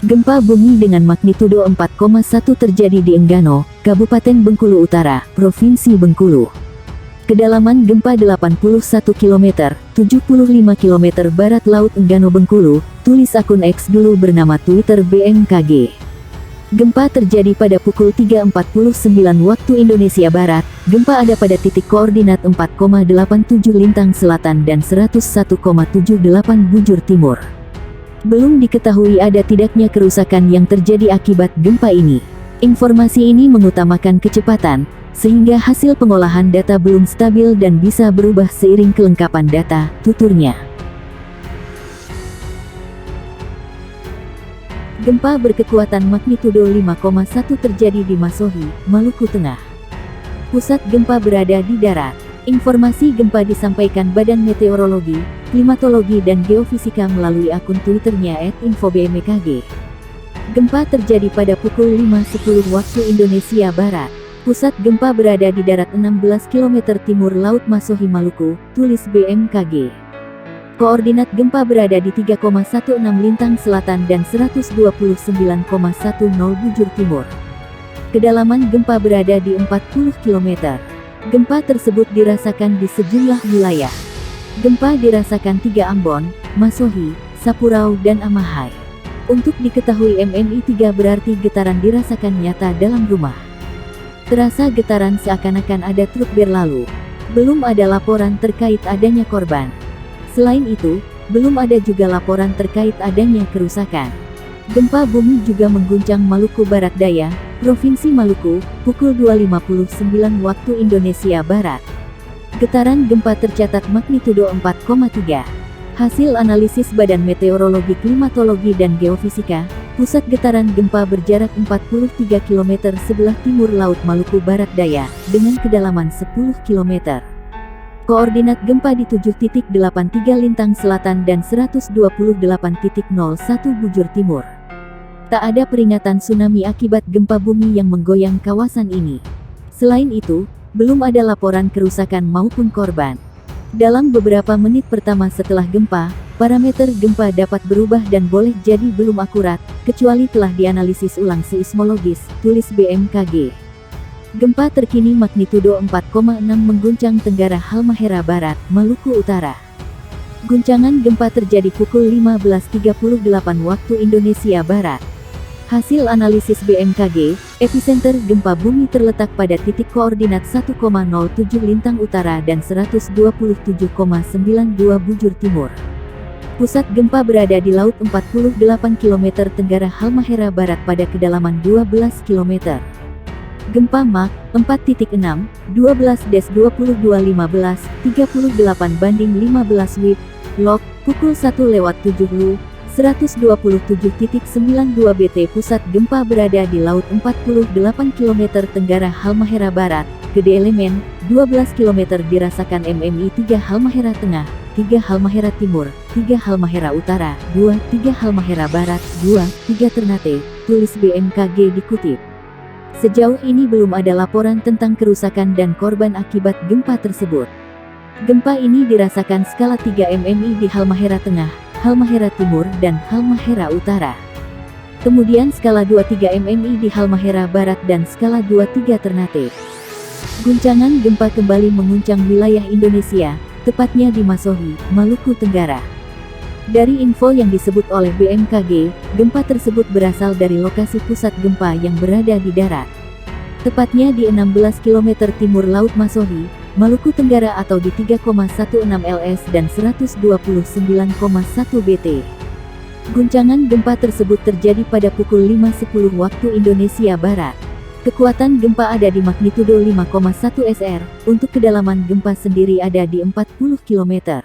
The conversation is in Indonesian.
Gempa bumi dengan magnitudo 4,1 terjadi di Enggano, Kabupaten Bengkulu Utara, Provinsi Bengkulu. Kedalaman gempa 81 km, 75 km barat laut Enggano Bengkulu, tulis akun X dulu bernama Twitter BMKG. Gempa terjadi pada pukul 3.49 waktu Indonesia Barat. Gempa ada pada titik koordinat 4,87 lintang selatan dan 101,78 bujur timur. Belum diketahui ada tidaknya kerusakan yang terjadi akibat gempa ini. Informasi ini mengutamakan kecepatan, sehingga hasil pengolahan data belum stabil dan bisa berubah seiring kelengkapan data, tuturnya. Gempa berkekuatan magnitudo 5,1 terjadi di Masohi, Maluku Tengah. Pusat gempa berada di darat. Informasi gempa disampaikan Badan Meteorologi, Klimatologi dan Geofisika melalui akun Twitternya @infobmkg. Gempa terjadi pada pukul 5.10 waktu Indonesia Barat. Pusat gempa berada di darat 16 km timur Laut Masohi Maluku, tulis BMKG. Koordinat gempa berada di 3,16 lintang selatan dan 129,10 bujur timur. Kedalaman gempa berada di 40 km. Gempa tersebut dirasakan di sejumlah wilayah. Gempa dirasakan 3 Ambon, Masohi, Sapurau dan Amahai. Untuk diketahui MMI 3 berarti getaran dirasakan nyata dalam rumah. Terasa getaran seakan-akan ada truk berlalu. Belum ada laporan terkait adanya korban. Selain itu, belum ada juga laporan terkait adanya kerusakan. Gempa bumi juga mengguncang Maluku Barat Daya, Provinsi Maluku, pukul 2.59 waktu Indonesia Barat. Getaran gempa tercatat magnitudo 4,3. Hasil analisis Badan Meteorologi, Klimatologi dan Geofisika, pusat getaran gempa berjarak 43 km sebelah timur Laut Maluku Barat Daya, dengan kedalaman 10 km. Koordinat gempa di 7.83 lintang selatan dan 128.01 bujur timur. Tak ada peringatan tsunami akibat gempa bumi yang menggoyang kawasan ini. Selain itu, belum ada laporan kerusakan maupun korban. Dalam beberapa menit pertama setelah gempa, parameter gempa dapat berubah dan boleh jadi belum akurat, kecuali telah dianalisis ulang seismologis, tulis BMKG. Gempa terkini magnitudo 4,6 mengguncang Tenggara Halmahera Barat, Maluku Utara. Guncangan gempa terjadi pukul 15.38 waktu Indonesia Barat. Hasil analisis BMKG, epicenter gempa bumi terletak pada titik koordinat 1,07 lintang utara dan 127,92 bujur timur. Pusat gempa berada di laut 48 km Tenggara Halmahera Barat pada kedalaman 12 km. Gempa Mach 4.6, 12-22.15, 38/15 WIB, log, pukul 1:07 LU, 127.92 BT. Pusat gempa berada di laut 48 km Tenggara Halmahera Barat, Gede Elemen, 12 km dirasakan MMI 3 Halmahera Tengah, 3 Halmahera Timur, 3 Halmahera Utara, 2, 3 Halmahera Barat, 2, 3 Ternate, tulis BMKG dikutip. Sejauh ini belum ada laporan tentang kerusakan dan korban akibat gempa tersebut. Gempa ini dirasakan skala 3 MMI di Halmahera Tengah, Halmahera Timur dan Halmahera Utara. Kemudian skala 2-3 MMI di Halmahera Barat dan skala 2-3 Ternate. Guncangan gempa kembali menguncang wilayah Indonesia, tepatnya di Masohi, Maluku Tenggara. Dari info yang disebut oleh BMKG, gempa tersebut berasal dari lokasi pusat gempa yang berada di darat. Tepatnya di 16 km timur Laut Masohi, Maluku Tenggara atau di 3,16 ls dan 129,1 bt. Guncangan gempa tersebut terjadi pada pukul 5.10 waktu Indonesia Barat. Kekuatan gempa ada di magnitudo 5,1 SR, untuk kedalaman gempa sendiri ada di 40 km.